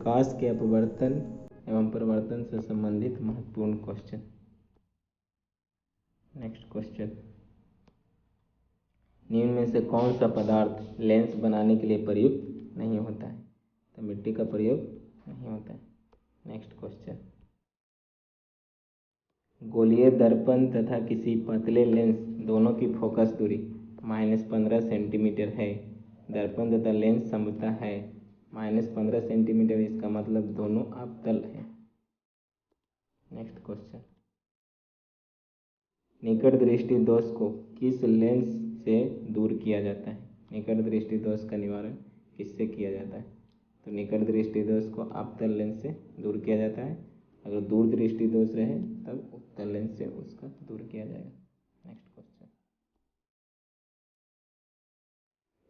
प्रकाश के अपवर्तन एवं प्रवर्तन से संबंधित महत्वपूर्ण क्वेश्चन। नेक्स्ट क्वेश्चन, निम्न में से कौन सा पदार्थ लेंस बनाने के लिए प्रयुक्त नहीं होता है? तो मिट्टी का प्रयोग नहीं होता है। नेक्स्ट क्वेश्चन, गोलीय दर्पण तथा किसी पतले लेंस दोनों की फोकस दूरी -15 सेंटीमीटर है। दर्पण तथा लेंस समता है -15 सेंटीमीटर, इसका मतलब दोनों अवतल है। नेक्स्ट क्वेश्चन, निकट दृष्टि दोष को किस लेंस से दूर किया जाता है? निकट दृष्टि दोष का निवारण किससे किया जाता है? तो निकट दृष्टि दोष को अवतल लेंस से दूर किया जाता है। अगर दूर दृष्टि दोष रहे तब उत्तल लेंस से उसका दूर किया जाएगा। नेक्स्ट क्वेश्चन,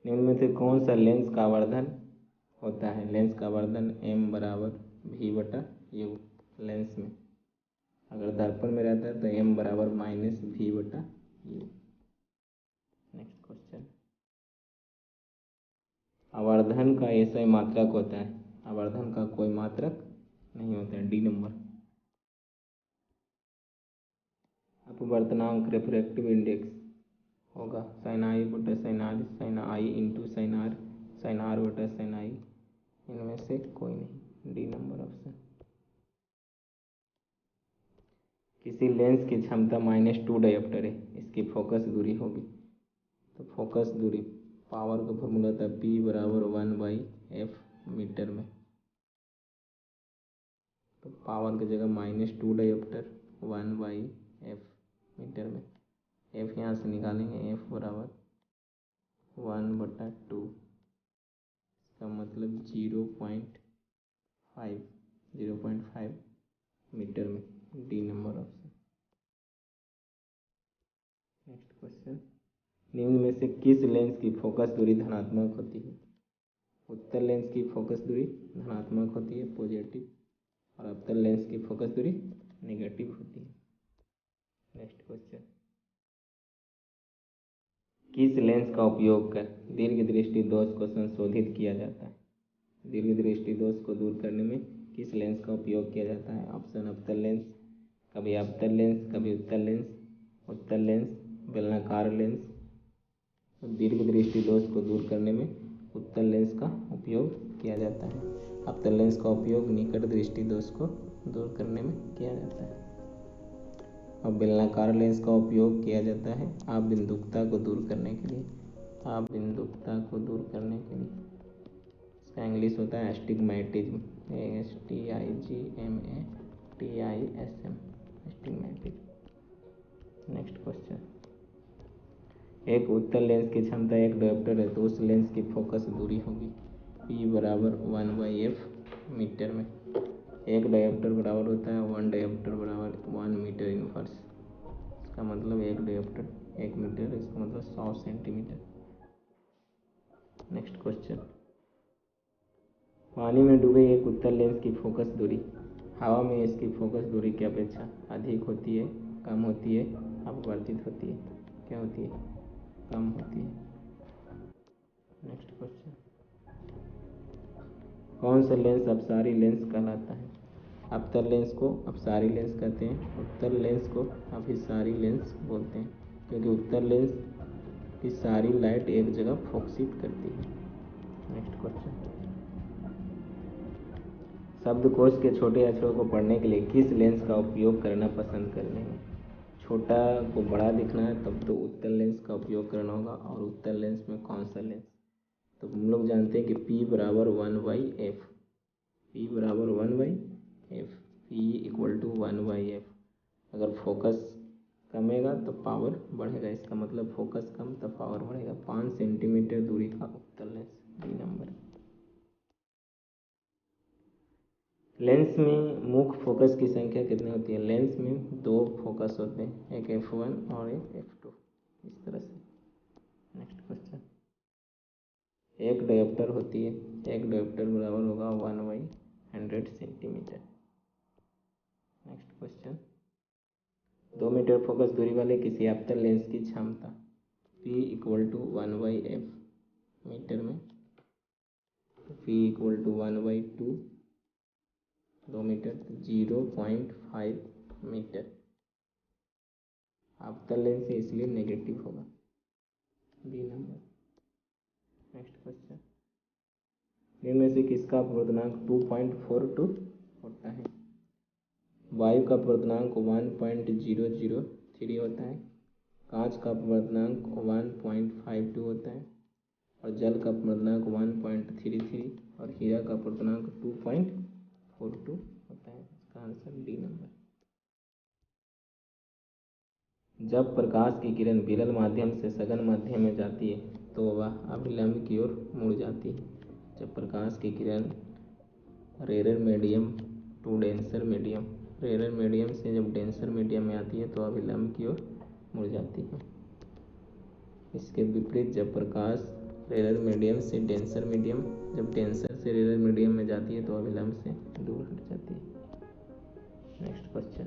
निम्न में से कौन सा लेंस का आवर्धन होता है? लेंस का आवर्धन m = v/u। लेंस में अगर दर्पण में रहता है तो m = -v/u। नेक्स्ट क्वेश्चन, आवर्धन का ऐसा मात्रक होता है? आवर्धन का कोई मात्रक नहीं होता है। D number. अपवर्तनांक रिफ्रैक्टिव इंडेक्स होगा sin i/sin r, sin i × sin r, sin r/sin i। इनमें से कोई नहीं। D number option. किसी लेंस की क्षमता -2 डायोप्टर है, इसकी फोकस दूरी होगी। तो फोकस दूरी पावर का फॉर्मूला था P = 1/f मीटर में। तो पावर की जगह -2 डायोप्टर 1/f मीटर में। f यहाँ से निकालेंगे, f = 1/2, इसका मतलब 0.5 मीटर में। D number option. Next question, निम्न में से किस लेंस की फोकस दूरी धनात्मक होती है? उत्तल लेंस की फोकस दूरी धनात्मक होती है, पॉजिटिव, और अवतल लेंस की फोकस दूरी नेगेटिव होती है। नेक्स्ट क्वेश्चन, किस लेंस का उपयोग कर दीर्घ दृष्टि दोष को संशोधित किया जाता है? दीर्घ दृष्टि दोष को दूर करने में किस लेंस का उपयोग किया जाता है? ऑप्शन अवतल लेंस, कभी अवतल लेंस, कभी उत्तल लेंस, उत्तल लेंस, बेलनाकार लेंस। दीर्घ दृष्टि दोष को दूर करने में उत्तल लेंस का उपयोग किया जाता है। अवतल लेंस का उपयोग निकट दृष्टि दोष को दूर करने में किया जाता है। और बेलनाकार लेंस का उपयोग किया जाता है आबिंदुकता को दूर करने के लिए। आबिंदुकता को दूर करने के लिए इसका इंग्लिश होता है astigmatism, ASTIGMATISM, astigmatism. Next question, एक उत्तल लेंस की क्षमता 1 डायोप्टर है तो उस लेंस की फोकस दूरी होगी P = 1/f मीटर में। एक डायोप्टर बराबर होता है 1 डायोप्टर = 1 मीटर इनवर्स। इसका मतलब 1 डायोप्टर 1 मीटर, इसका मतलब 100 सेंटीमीटर। नेक्स्ट क्वेश्चन, पानी में डूबे एक उत्तल लेंस की फोकस दूरी हवा में इसकी फोकस दूरी की अपेक्षा अधिक होती है, कम होती है, अपवर्तित होती है? क्या होती है? कम होती है। नेक्स्ट क्वेश्चन, कौन सा लेंस अपसारी लेंस कहलाता है? अवतल लेंस को अपसारी लेंस कहते हैं, उत्तल लेंस को अभिसारी लेंस बोलते हैं, क्योंकि उत्तल लेंस की सारी लाइट एक जगह फोकसित करती है। नेक्स्ट क्वेश्चन, शब्दकोश के छोटे अक्षरों को पढ़ने के लिए किस लेंस का उपयोग करना पसंद करेंगे? छोटा को बड़ा दिखना है तब तो उत्तल लेंस का उपयोग करना होगा। और उत्तल लेंस में कौन सा लेंस? तो हम लोग जानते हैं कि P = 1/f, P = 1/f, P = 1/f। अगर फोकस कमेगा तो पावर बढ़ेगा, इसका मतलब फोकस कम तो पावर बढ़ेगा। 5 सेंटीमीटर दूरी का उत्तल लेंस। D number. लेंस में मुख्य फोकस की संख्या कितनी होती है? लेंस में 2 फोकस होते हैं, एक f1 और एक f2, इस तरह से। नेक्स्ट क्वेश्चन, एक डायोप्टर होती है, एक डायोप्टर बराबर होगा 1/100 centimetre. Next question, 2 metre focus दूरी वाले किसी अवतल लेंस की क्षमता P = 1/f मीटर में। P = 1/2 2 metre, 0.5 metre. अवतल लेंस है इसलिए नेगेटिव होगा, बी नंबर। नेक्स्ट क्वेश्चन, इनमें से किसका अपवर्तनांक 2.42 होता है? वायु का अपवर्तनांक 1.003 होता है, कांच का अपवर्तनांक 1.52 होता है, और जल का अपवर्तनांक 1.33 और हीरा का अपवर्तनांक 2.42 होता है। इसका आंसर डी नंबर। जब प्रकाश की किरण विरल माध्यम से सघन माध्यम में जाती है तो वह अभिलंब की ओर मुड़ जाती है। जब प्रकाश की किरण rare medium to denser medium, rare medium से जब डेंसर मीडियम में आती है तो अभिलंब की ओर मुड़ जाती है। इसके विपरीत जब प्रकाश रेयर मीडियम से डेंसर मीडियम, जब डेंसर से रेयर मीडियम में जाती है तो अभिलंब से दूर हट जाती है। नेक्स्ट क्वेश्चन,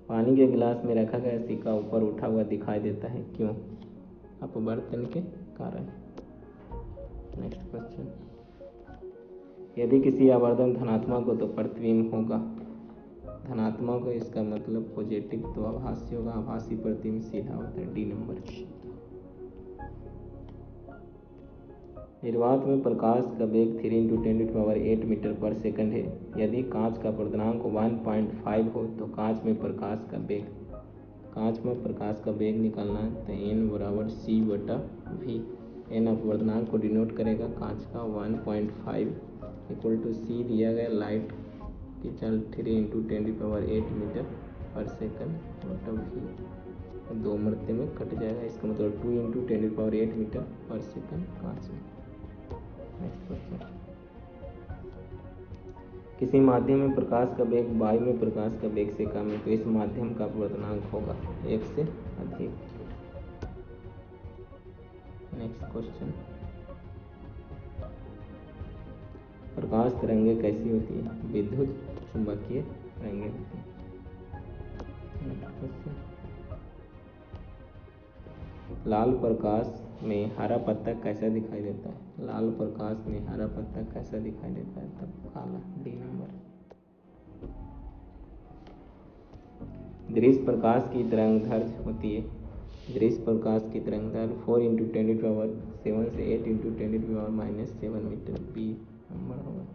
पानी के गिलास में रखा गया सिक्का ऊपर उठा हुआ दिखाई देता है, क्यों? अपवर्तन के कारण। नेक्स्ट क्वेश्चन, यदि किसी आवर्धन धनात्मक हो तो प्रतिबिंब होगा धनात्मक हो, इसका मतलब पॉजिटिव, तो आभासी होगा, आभासी प्रतिबिंब सीधा होता है, डी नंबर। निर्वात में प्रकाश का वेग 3 × 10⁸ मीटर पर सेकंड है। यदि कांच का अपवर्तनांक 1.5 हो तो कांच में प्रकाश का वेग निकालना है तो n बराबर c/v। n अपवर्तनांक को डिनोट करेगा, कांच का 1.5 = c दिया गया लाइट की चाल 3 × 10⁸ मीटर पर सेकंड v, 2 मरते में कट जाएगा, इसका मतलब 2 × 10⁸ मीटर पर सेकंड कांच में। नेक्स्ट क्वेश्चन, किसी माध्यम में प्रकाश का वेग वायु में प्रकाश का वेग से कम है तो इस माध्यम का अपवर्तनांक होगा 1 से अधिक। नेक्स्ट क्वेश्चन, प्रकाश तरंगें कैसी होती है? विद्युत चुंबकीय तरंगें होती हैं। नेक्स्ट क्वेश्चन, लाल प्रकाश में हरा पत्ता कैसा दिखाई देता है? लाल प्रकाश में हरा पत्ता कैसा दिखाई देता है? तब काला, डी नंबर। दृश्य प्रकाश की तरंगदैर्घ्य होती है, दृश्य प्रकाश की तरंगदैर्घ्य 4 × 10⁻7 से 8 × 10⁻7 मीटर, बी नंबर होगा।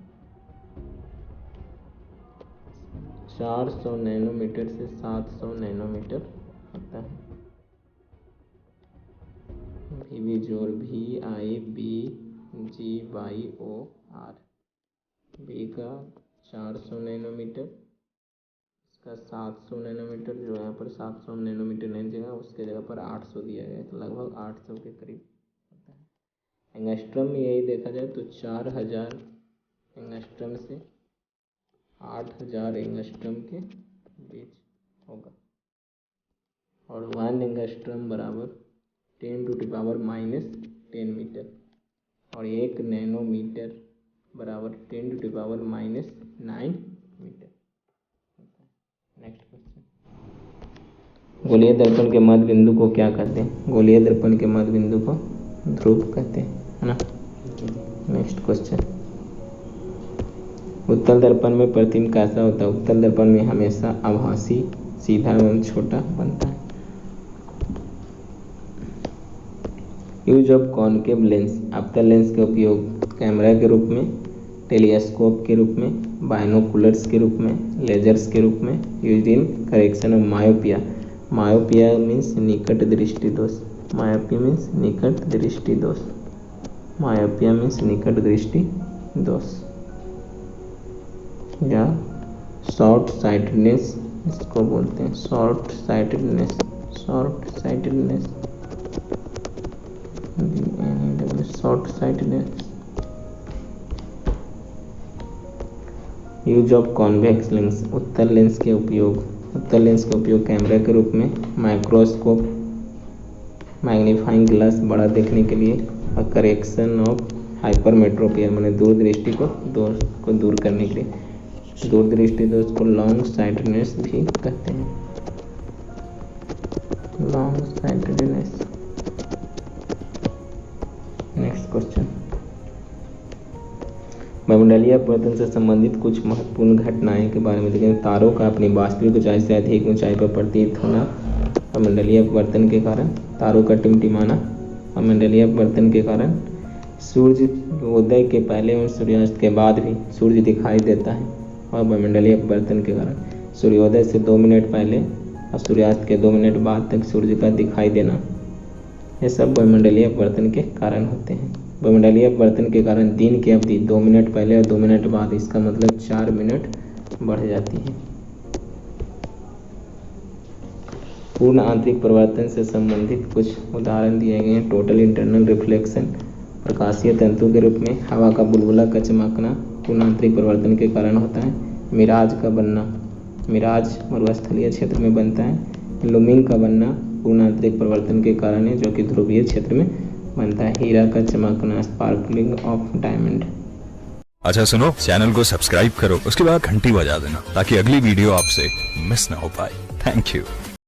400 नैनोमीटर से 700 नैनोमीटर होता है। वी जोड़ VIBGYOR, बी का 400 नैनोमीटर, इसका 700 नैनोमीटर, जो यहाँ पर 700 नैनोमीटर नहीं जगह उसके जगह पर 800 दिया गया है, तो लगभग 800 के करीब होता है। एंगस्ट्रम में यही देखा जाए तो 4000 एंगस्ट्रम से 8000 एंगस्ट्रम के बीच होगा, और 1 एंगस्ट्रम बराबर 10⁻⁻10 मीटर, और 1 नैनोमीटर बराबर 10⁻⁻9 मीटर। नेक्स्ट क्वेश्चन, गोलीय दर्पण के मध्य बिंदु को क्या कहते हैं? गोलीय दर्पण के मध्य बिंदु को ध्रुव कहते हैं, है ना। नेक्स्ट क्वेश्चन, उत्तल दर्पण में प्रतिबिंब कैसा होता है? उत्तल दर्पण में हमेशा आभासी, सीधा एवं छोटा बनता है। यूज ऑफ कॉनकेव लेंस, अवतल लेंस के उपयोग कैमरा के रूप में, टेलीस्कोप के रूप में, बाइनोकुलर्स के रूप में, लेजर्स के रूप में, use in correction of myopia. Myopia means निकट दृष्टि दोष, मायोपिया मीन्स निकट दृष्टि दोष, मायोपिया मीन्स निकट दृष्टि दोष या शॉर्ट साइटेडनेस इसको बोलते हैं, short sightedness, short sightedness, short sightedness. Use of convex lens, उत्तल लेंस के उपयोग, उत्तल लेंस का उपयोग कैमरा के रूप में, माइक्रोस्कोप, मैग्नीफाइंग ग्लास बड़ा देखने के लिए, और करेक्शन ऑफ हाइपरमेट्रोपिया मैंने दूरदृष्टि को दूर करने के लिए, दूरदृष्टि दोष को लॉन्ग साइटेडनेस भी कहते हैं, लॉन्ग साइटेडनेस। नेक्स्ट क्वेश्चन, वायुमंडलीय अपवर्तन से संबंधित कुछ महत्वपूर्ण घटनाएं के बारे में देखें। तारों का अपनी वास्तविक ऊंचाई से अधिक ऊंचाई पर प्रतीत होना वायुमंडलीय अपवर्तन के कारण। तारों का टिमटिमाना वायुमंडलीय अपवर्तन के कारण। सूर्य उदय के पहले और सूर्यास्त के बाद भी सूर्य दिखाई देता है और वायुमंडलीय अपवर्तन के कारण। सूर्योदय से 2 मिनट पहले और सूर्यास्त के 2 मिनट बाद तक सूर्य का दिखाई देना, ये सब वायुमंडलीय अपवर्तन के कारण होते हैं। वायुमंडलीय अपवर्तन के कारण दिन की अवधि 2 मिनट पहले और 2 मिनट बाद, इसका मतलब 4 मिनट बढ़ जाती है। पूर्ण आंतरिक परिवर्तन से संबंधित कुछ उदाहरण दिए गए हैं। टोटल इंटरनल रिफ्लेक्शन, प्रकाशीय तंतु के रूप में हवा का बुलबुला का चमकना पूर्ण आंतरिक परिवर्तन के कारण होता है। मिराज का बनना, मिराज मरुस्थलीय क्षेत्र में बनता है। लूमिंग का बनना पूर्ण आंतरिक परिवर्तन के कारण है, जो कि ध्रुवीय क्षेत्र में बनता है। हीरा का चमकना, स्पार्कलिंग ऑफ डायमंड। अच्छा सुनो, चैनल को सब्सक्राइब करो, उसके बाद घंटी बजा देना ताकि अगली वीडियो आपसे मिस ना हो पाए। Thank you.